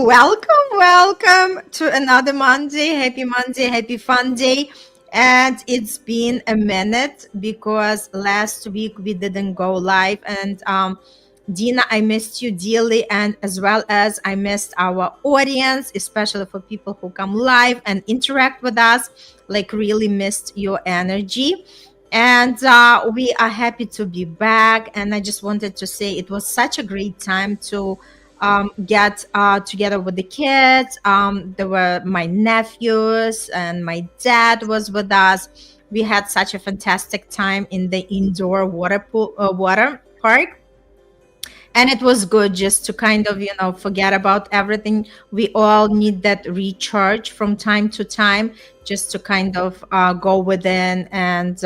welcome to another Monday. Happy fun day. And it's been a minute because last week we didn't go live. And Dina, I missed you dearly, and as well as I missed our audience, especially for people who come live and interact with us. Like, really missed your energy. And we are happy to be back. And I just wanted to say it was such a great time to get together with the kids. There were my nephews and my dad was with us. We had such a fantastic time in the indoor water park. And it was good just to kind of, forget about everything. We all need that recharge from time to time, just to kind of go within and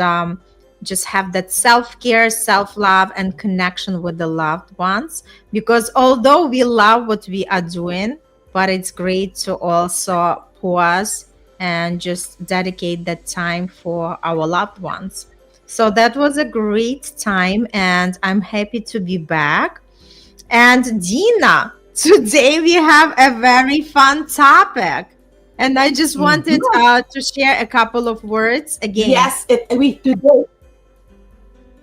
just have that self-care, self-love, and connection with the loved ones. Because although we love what we are doing, but it's great to also pause and just dedicate that time for our loved ones. So that was a great time, and I'm happy to be back. And Dina, today we have a very fun topic. And I just wanted to share a couple of words again. Yes, we today.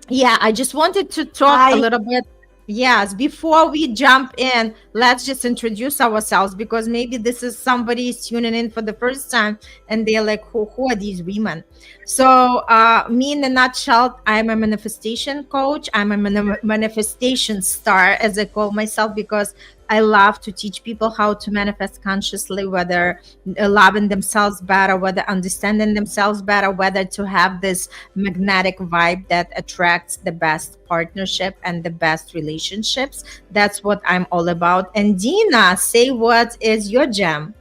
Yeah, I just wanted to talk a little bit. Yes, before we jump in, let's just introduce ourselves, because maybe this is somebody tuning in for the first time and they're like, who are these women? So me in a nutshell, I'm a manifestation coach. I'm a manifestation star, as I call myself, because I love to teach people how to manifest consciously, whether loving themselves better, whether understanding themselves better, whether to have this magnetic vibe that attracts the best partnership and the best relationships. That's what I'm all about. And Dina, say what is your gem?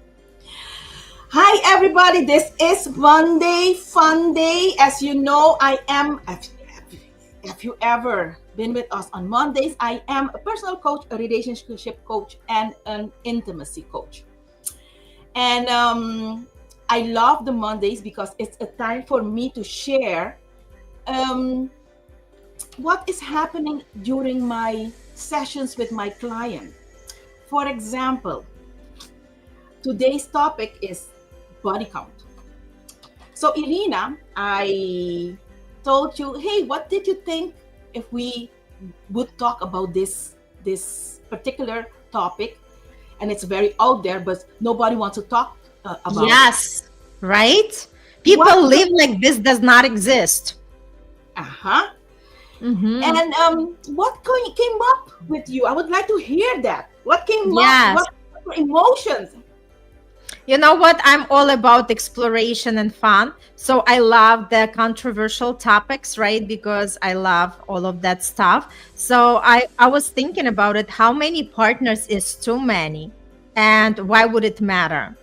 Hi, everybody. This is Monday Fun Day. As you know, I am. Have you ever been with us on Mondays? I am a personal coach, a relationship coach, and an intimacy coach. And I love the Mondays because it's a time for me to share what is happening during my sessions with my client. For example, today's topic is body count. So Irina, I told you, hey, what did you think if we would talk about this particular topic? And it's very out there, but nobody wants to talk about Yes, right? People live like this does not exist. Mm-hmm. And what came up with you? I would like to hear that. What came up? What were emotions? You know what? I'm all about exploration and fun. So I love the controversial topics, right? Because I love all of that stuff. So I was thinking about it. How many partners is too many? And why would it matter?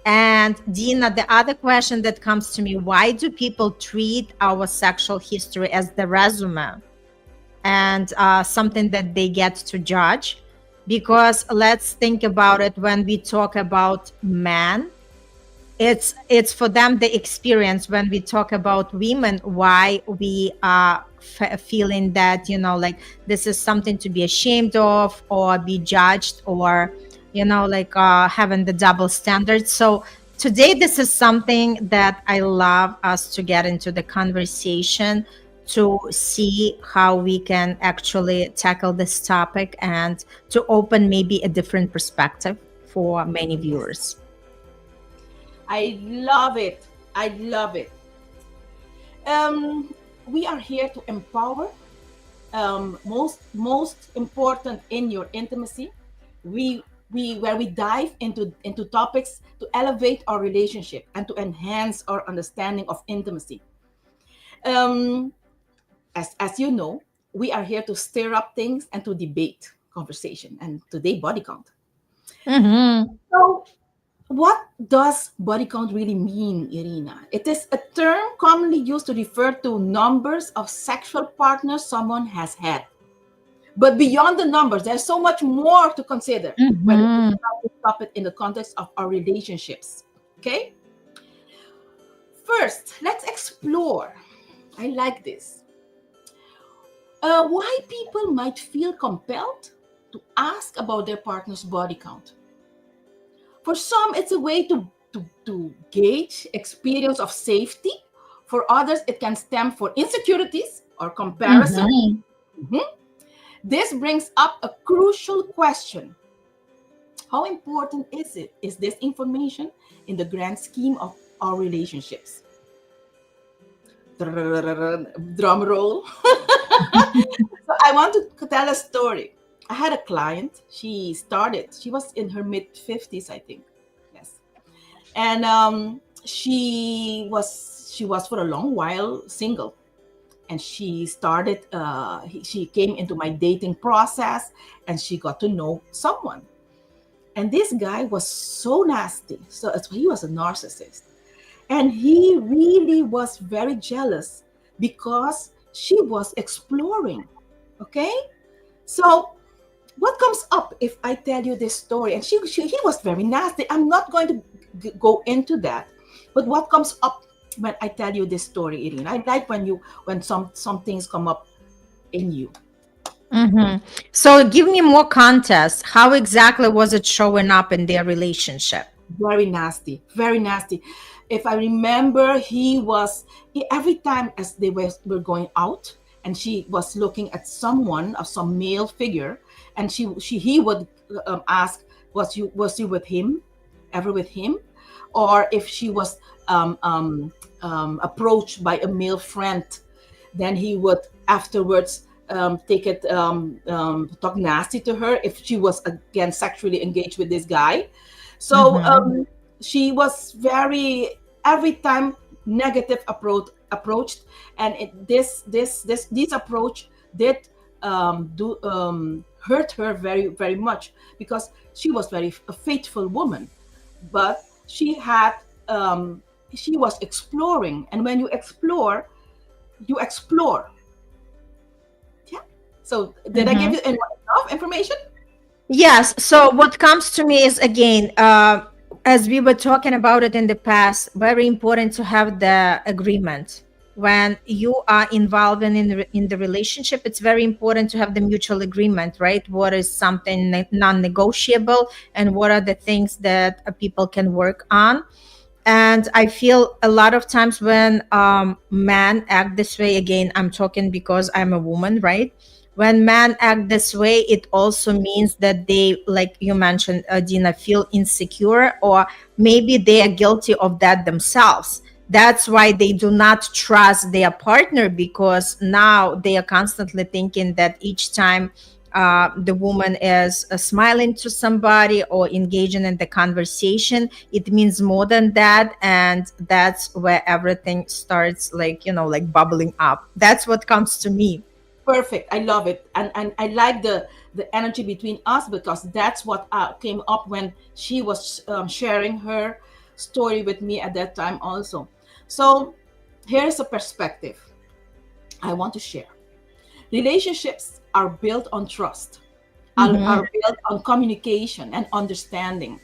And Dina, the other question that comes to me, why do people treat our sexual history as the resume and something that they get to judge? Because let's think about it. When we talk about men, it's for them the experience. When we talk about women, why we are feeling that, like this is something to be ashamed of or be judged, or having the double standards. So today, this is something that I love us to get into the conversation, to see how we can actually tackle this topic and to open maybe a different perspective for many viewers. I love it. I love it. We are here to empower. Most important in your intimacy. Where we dive into topics to elevate our relationship and to enhance our understanding of intimacy. As you know, we are here to stir up things and to debate conversation. And today, body count. Mm-hmm. So, what does body count really mean, Irina? It is a term commonly used to refer to numbers of sexual partners someone has had. But beyond the numbers, there's so much more to consider when we stop it in the context of our relationships. Okay? First, let's explore. I like this. Why people might feel compelled to ask about their partner's body count. For some, it's a way to gauge experience of safety. For others, it can stem for insecurities or comparison. Mhm. Mhm. This brings up a crucial question. How important is it? Is this information in the grand scheme of our relationships? Drum roll. So I want to tell a story. I had a client. She was in her mid 50s, I think. Yes. And she was for a long while single. And she came into my dating process, and she got to know someone. And this guy was so nasty. So he was a narcissist. And he really was very jealous because she was exploring. Okay? So what comes up if I tell you this story? And he was very nasty. I'm not going to go into that. But what comes up when I tell you this story, Irina? I like when some things come up in you. Mhm. So give me more context. How exactly was it showing up in their relationship? Very nasty, very nasty. If I remember, every time as they were going out, and she was looking at someone of some male figure, and he would ask, was you with him, ever with him, or if she was approached by a male friend, then he would afterwards take it talk nasty to her if she was again sexually engaged with this guy. So Mhm. she was very every time negative approached, and this approach did do hurt her very very much, because she was very a faithful woman, but um, she was exploring, and when you explore. Yeah. So did I give Mhm. you enough information? Yes. So what comes to me is again, as we were talking about it in the past, very important to have the agreement. When you are involved in the relationship, it's very important to have the mutual agreement, right? What is something non-negotiable, and what are the things that people can work on. And I feel a lot of times when men act this way, again, I'm talking because I'm a woman, right? When men act this way, it also means that they, like you mentioned, Dina, feel insecure, or maybe they are guilty of that themselves. That's why they do not trust their partner, because now they are constantly thinking that each time the woman is smiling to somebody or engaging in the conversation, it means more than that. And that's where everything starts, like, like bubbling up. That's what comes to me. Perfect. I love it, and I like the energy between us, because that's what came up when she was sharing her story with me at that time also. So here's a perspective I want to share. Relationships are built on trust, Mhm. are built on communication and understanding.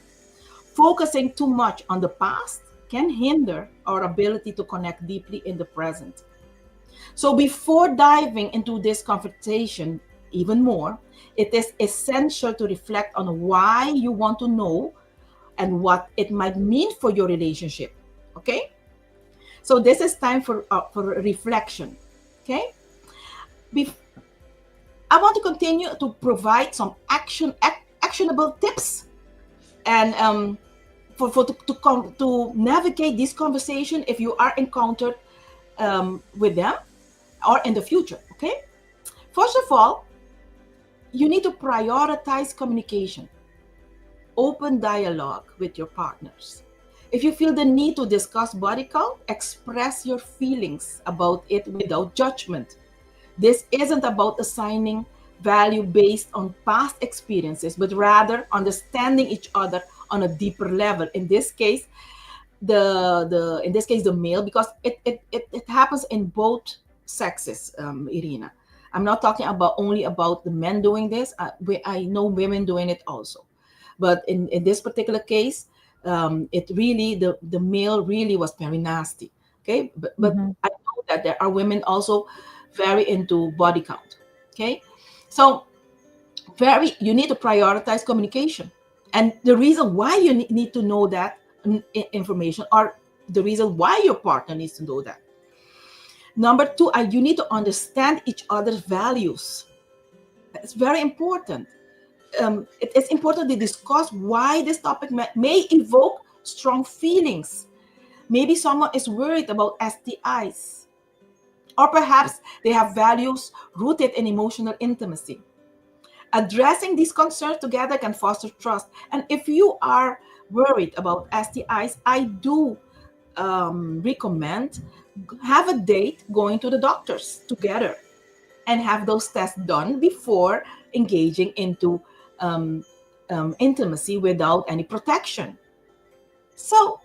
Focusing too much on the past can hinder our ability to connect deeply in the present. So, before diving into this conversation even more, it is essential to reflect on why you want to know and what it might mean for your relationship. Okay? So, this is time for reflection. Okay? Bef- I want to continue to provide some actionable tips, and to navigate this conversation if you are encountered with them or in the future. Okay. First of all, you need to prioritize communication, open dialogue with your partners. If you feel the need to discuss body count, express your feelings about it without judgment. This isn't about assigning value based on past experiences, but rather understanding each other on a deeper level. In this case, the male, because it happens in both sexes, Irina. I'm not talking about only about the men doing this. I know women doing it also, but in this particular case, it really the male really was very nasty. Okay, but Mhm. I know that there are women also very into body count. Okay, so very you need to prioritize communication. And the reason why you need to know that information, or the reason why your partner needs to know that. Number two, you need to understand each other's values. It's very important. It is important to discuss why this topic may evoke strong feelings. Maybe someone is worried about STIs, or perhaps they have values rooted in emotional intimacy. Addressing these concerns together can foster trust. And if you are worried about STIs, I do recommend have a date going to the doctors together and have those tests done before engaging into intimacy without any protection. So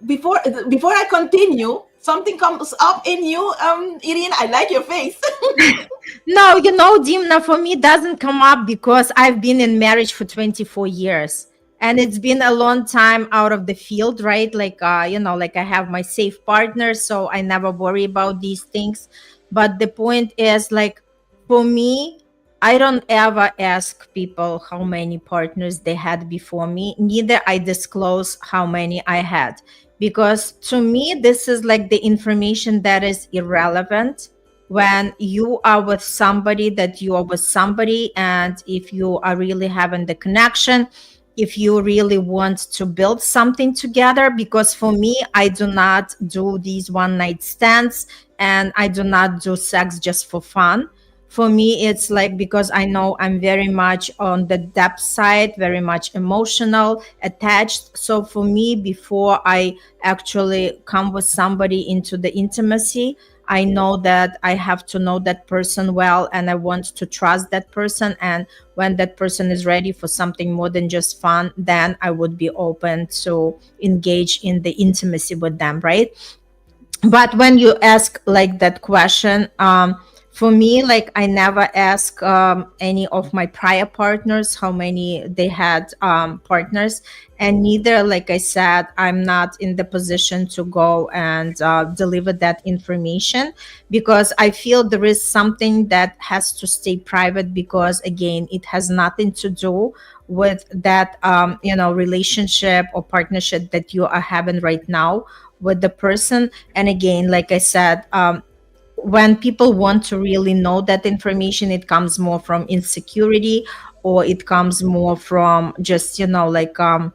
before I continue, something comes up in you, Irina. I like your face. No, Dimna, for me, doesn't come up because I've been in marriage for 24 years. And it's been a long time out of the field, right? Like, like I have my safe partner, so I never worry about these things. But the point is, like, for me, I don't ever ask people how many partners they had before me. Neither I disclose how many I had. Because to me, this is like the information that is irrelevant when you are with somebody, that you are with somebody, and if you are really having the connection, if you really want to build something together. Because for me, I do not do these one night stands, and I do not do sex just for fun. For me, it's like, because I know I'm very much on the depth side, very much emotional, attached. So for me, before I actually come with somebody into the intimacy, I know that I have to know that person well, and I want to trust that person. And when that person is ready for something more than just fun, then I would be open to engage in the intimacy with them, right? But when you ask like that question, for me, like, I never ask any of my prior partners how many they had partners. And neither, like I said, I'm not in the position to go and deliver that information, because I feel there is something that has to stay private, because again, it has nothing to do with that relationship or partnership that you are having right now with the person. And again, like I said, when people want to really know that information, it comes more from insecurity, or it comes more from just that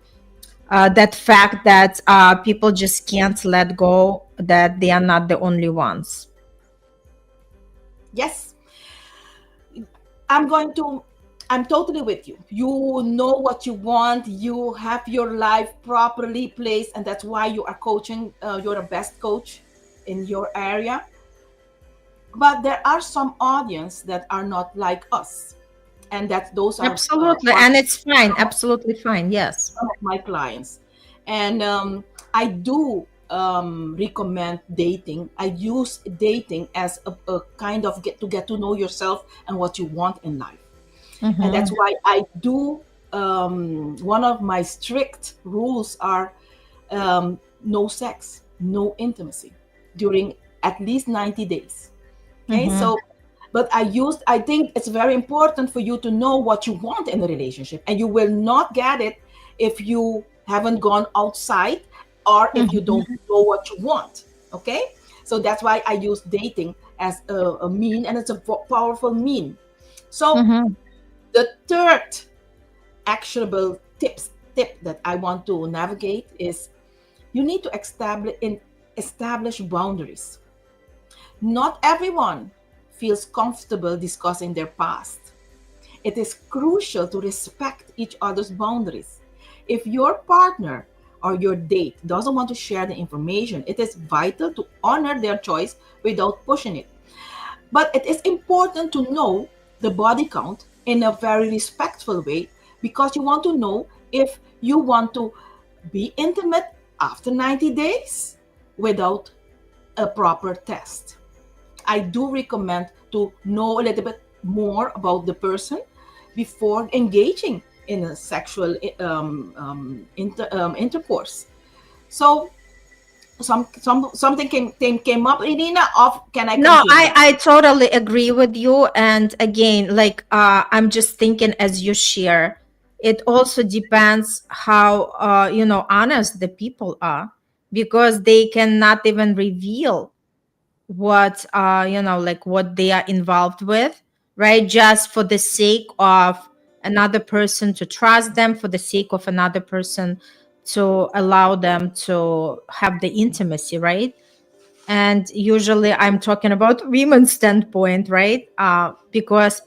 fact that people just can't let go, that they are not the only ones. Yes, I'm totally with you. You know what you want. You have your life properly placed, and that's why you are coaching. You're a best coach in your area. But there are some audience that are not like us, and that those are Absolutely, and it's fine, absolutely fine, yes. some of my clients. And I do recommend dating. I use dating as a kind of get to know yourself and what you want in life. And that's why I do. One of my strict rules are no sex, no intimacy during at least 90 days. Okay, so, but I think it's very important for you to know what you want in a relationship, and you will not get it if you haven't gone outside, or if you don't know what you want. Okay, so that's why I use dating as a mean, and it's a powerful mean. So the third actionable tip that I want to navigate is, you need to establish boundaries. Not everyone feels comfortable discussing their past. It is crucial to respect each other's boundaries. If your partner or your date doesn't want to share the information, it is vital to honor their choice without pushing it. But it is important to know the body count in a very respectful way, because you want to know if you want to be intimate after 90 days without a proper test. I do recommend to know a little bit more about the person before engaging in a sexual intercourse. So something came up, Irina. Can I No, continue? I totally agree with you. And again, like I'm just thinking as you share, it also depends how honest the people are, because they cannot even reveal what like what they are involved with, right? Just for the sake of another person to trust them, for the sake of another person to allow them to have the intimacy, right? And usually I'm talking about women's standpoint, right? Because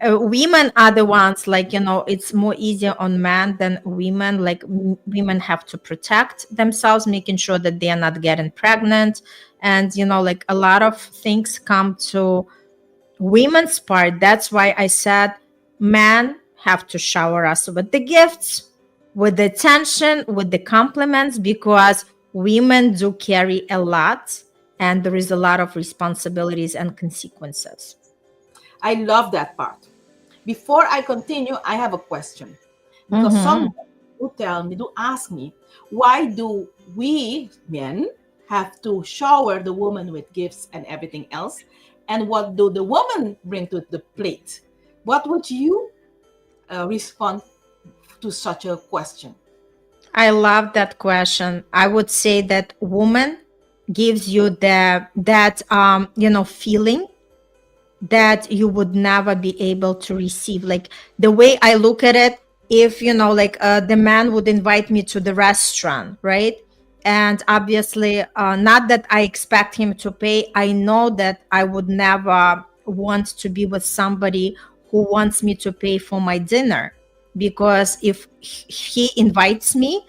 women are the ones, like, it's more easier on men than women. Like, women have to protect themselves, making sure that they are not getting pregnant. And like, a lot of things come to women's part. That's why I said men have to shower us with the gifts, with the attention, with the compliments, because women do carry a lot, and there is a lot of responsibilities and consequences. I love that part. Before I continue, I have a question. Because Mm-hmm. some do tell me, do ask me, why do we men have to shower the woman with gifts and everything else? And what do the woman bring to the plate? What would you respond to such a question? I love that question. I would say that woman gives you that feeling that you would never be able to receive. Like, the way I look at it, if like, the man would invite me to the restaurant, right? And obviously, not that I expect him to pay. I know that I would never want to be with somebody who wants me to pay for my dinner, because if he invites me,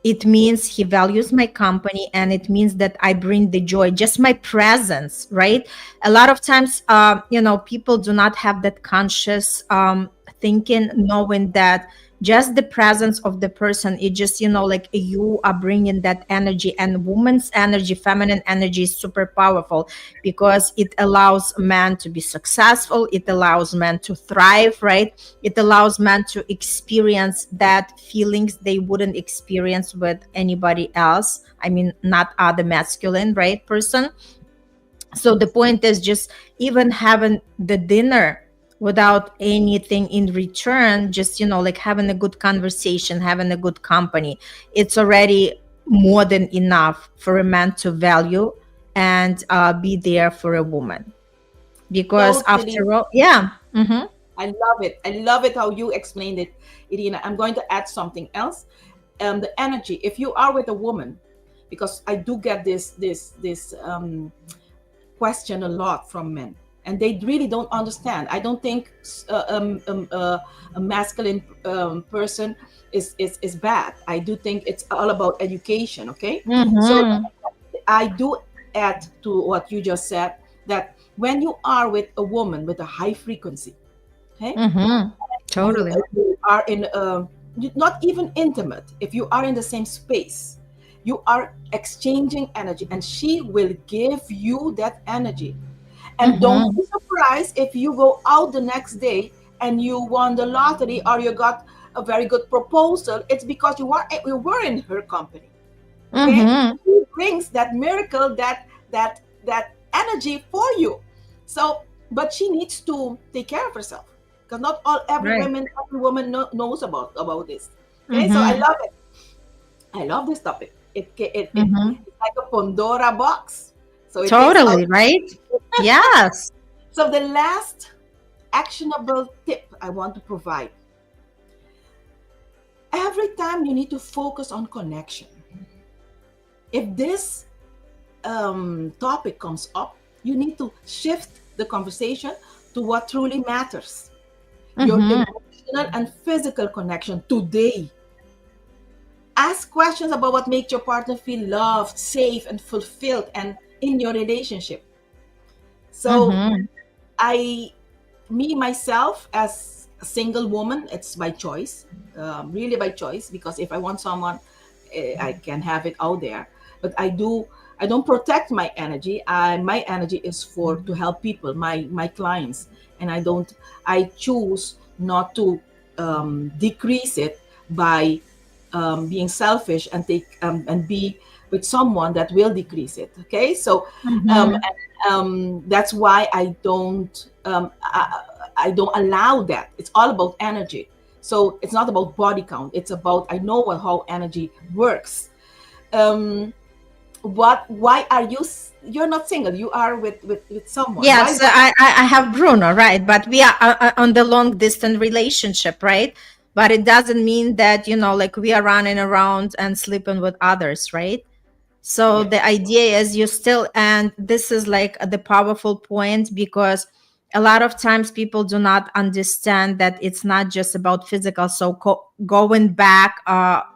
it means he values my company, and it means that I bring the joy, just my presence, right? A lot of times, people do not have that conscious thinking, knowing that just the presence of the person, it just, like, you are bringing that energy. And woman's energy, feminine energy, is super powerful, because it allows men to be successful, it allows men to thrive, right? It allows men to experience that feelings they wouldn't experience with anybody else. I mean, not other masculine, right, person. So the point is, just even having the dinner without anything in return, just, like, having a good conversation, having a good company, it's already more than enough for a man to value and be there for a woman. Because Totally. after all, yeah. Mm-hmm. I love it. I love it how you explained it, Irina. I'm going to add something else. The energy. If you are with a woman, because I do get this question a lot from men, and they really don't understand. I don't think a masculine person is bad. I do think it's all about education. Okay, so Mm-hmm. I do add to what you just said that when you are with a woman with a high frequency, okay, Mm-hmm. you, Totally. you are in not even intimate. If you are in the same space, you are exchanging energy, and she will give you that energy. And don't Mm-hmm. be surprised if you go out the next day and you won the lottery or you got a very good proposal. It's because you were in her company. Okay, Mm-hmm. she brings that miracle, that energy for you. So, but she needs to take care of herself, because not all Right. every woman knows about this. Okay, so I Mm-hmm. love it. I love this topic. Mm-hmm. It's like a Pandora box. So it takes out. Totally, right? Yes. So the last actionable tip I want to provide: every time you need to focus on connection. If this topic comes up, you need to shift the conversation to what truly matters: your Mm-hmm. emotional and physical connection today. Ask questions about what makes your partner feel loved, safe, and fulfilled, and in your relationship. So, Mm-hmm. I, me myself, as a single woman, it's by choice, really by choice. Because if I want someone, I can have it out there. But I don't protect my energy. My energy is for to help people, my clients, and I choose not to decrease it by being selfish and be with someone that will decrease it. Okay, so um, Mm-hmm. that's why I don't allow that. It's all about energy. So it's not about body count. It's about, I know how energy works. Um, why are you, you're not single, you are with someone. Why Yes, would, I have Bruno, right? But we are on the long distance relationship, right? But it doesn't mean that, like we are running around and sleeping with others, right? So yes, the idea is you still, and this is like the powerful point, because a lot of times people do not understand that it's not just about physical. So going back,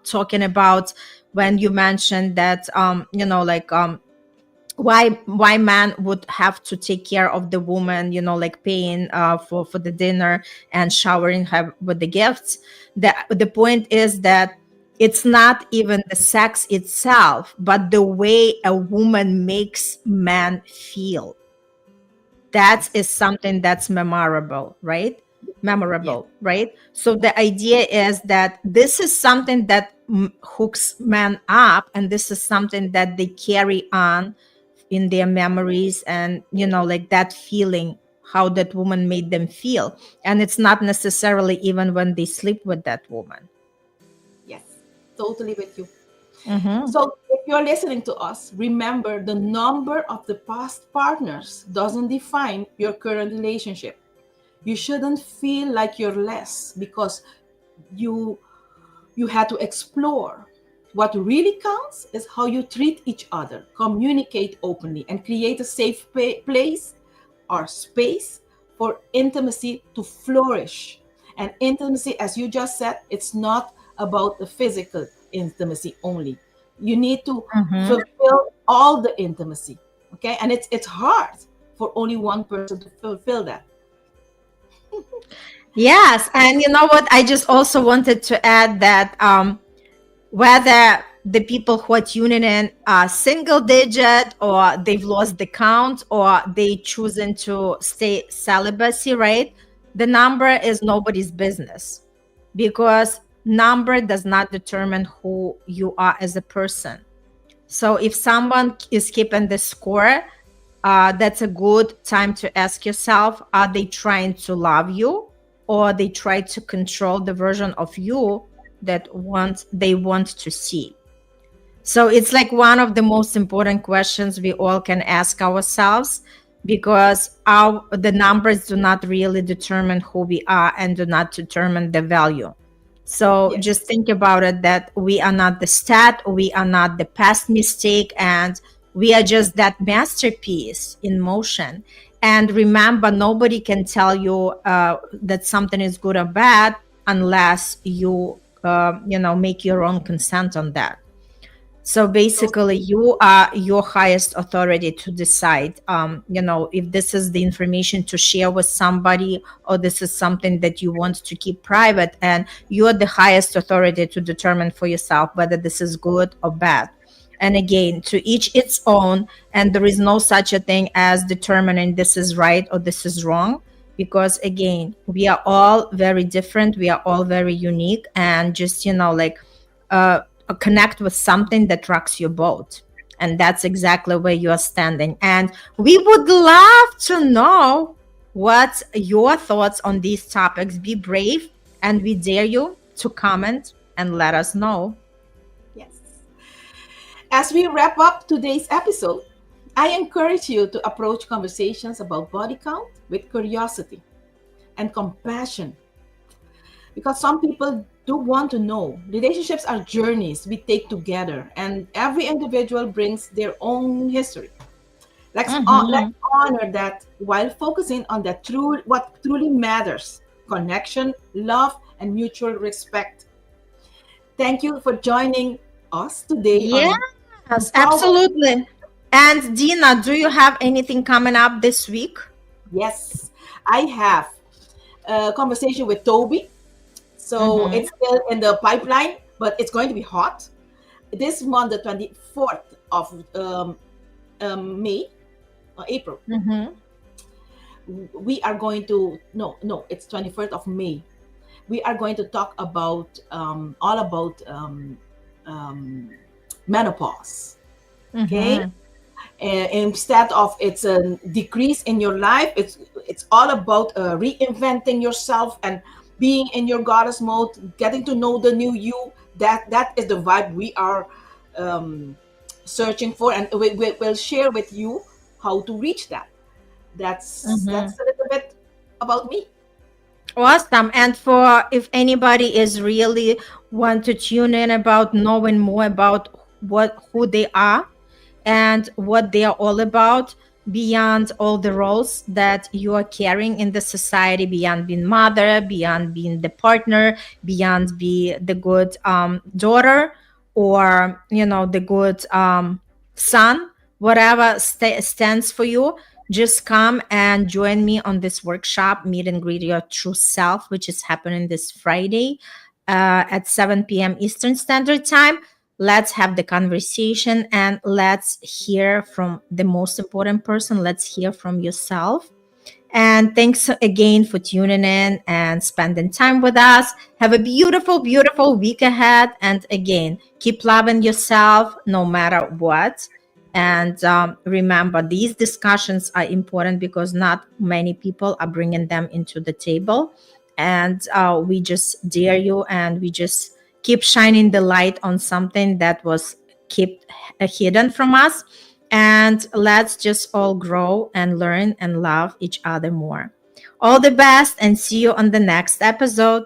talking about when you mentioned that, why man would have to take care of the woman, like paying for the dinner and showering her with the gifts. The point is that it's not even the sex itself, but the way a woman makes man feel. That yes, is something that's memorable, right? yes, Memorable, right? So the idea is that this is something that hooks men up, and this is something that they carry on in their memories, and like that feeling, how that woman made them feel. And it's not necessarily even when they sleep with that woman. yes, totally with you. Mm-hmm. So if you're listening to us, remember the number of the past partners doesn't define your current relationship. You shouldn't feel like you're less because you you had to explore. What really counts is how you treat each other, communicate openly, and create a safe place or space for intimacy to flourish. And intimacy, as you just said, it's not about the physical intimacy only. You need to Mm-hmm. fulfill all the intimacy. Okay. And it's hard for only one person to fulfill that. Yes, and you know what, I just also wanted to add that whether the people who are tuning in are single digit, or they've lost the count, or they choosing to stay celibacy, right? The number is nobody's business, because number does not determine who you are as a person. So if someone is keeping the score, that's a good time to ask yourself, are they trying to love you, or they try to control the version of you that they want to see? So it's like one of the most important questions we all can ask ourselves, because the numbers do not really determine who we are and do not determine the value. So Yes. just think about it, that we are not the stat, we are not the past mistake, and we are just that masterpiece in motion. And remember, nobody can tell you that something is good or bad unless you make your own consent on that. So So basically, you are your highest authority to decide, if this is the information to share with somebody, or this is something that you want to keep private. And you are the highest authority to determine for yourself whether this is good or bad. And again, to each its own. And there is no such a thing as determining this is right or this is wrong. Because again, we are all very different. We are all very unique. And just, uh, connect with something that rocks your boat. And that's exactly where you are standing. And we would love to know what's your thoughts on these topics. Be brave, and we dare you to comment and let us know. yes. As we wrap up today's episode, I encourage you to approach conversations about body count with curiosity and compassion, because some people do want to know. Relationships are journeys we take together, and every individual brings their own history. Let's Mhm. honor that while focusing on what truly matters: connection, love, and mutual respect. Thank you for joining us today on Yes, Power. absolutely. And Dina, do you have anything coming up this week? Yes, I have a conversation with Toby. So Mm-hmm. it's still in the pipeline, but it's going to be hot. This month, the 24th of May or April, Mm-hmm. we are going to, no, it's 21st of May. We are going to talk about all about um, menopause. Okay, Mm-hmm. instead of it's a decrease in your life, it's all about reinventing yourself and being in your goddess mode, getting to know the new you. That is the vibe we are um, searching for, and we'll share with you how to reach that. That's Mhm. a little bit about me. Awesome. And for if anybody is really want to tune in about knowing more about what who they are and what they are all about, beyond all the roles that you are carrying in the society, beyond being mother, beyond being the partner, beyond be the good daughter, or the good son, whatever stands for you. Just come and join me on this workshop, Meet and Greet Your True Self, which is happening this Friday at 7 p.m. Eastern Standard Time. Let's have the conversation and let's hear from the most important person. Let's hear from yourself. And thanks again for tuning in and spending time with us. Have a beautiful, beautiful week ahead. And again, keep loving yourself no matter what. And remember, these discussions are important because not many people are bringing them into the table. And we just dare you and we just keep shining the light on something that was kept hidden from us, and let's just all grow and learn and love each other more. All the best and see you on the next episode.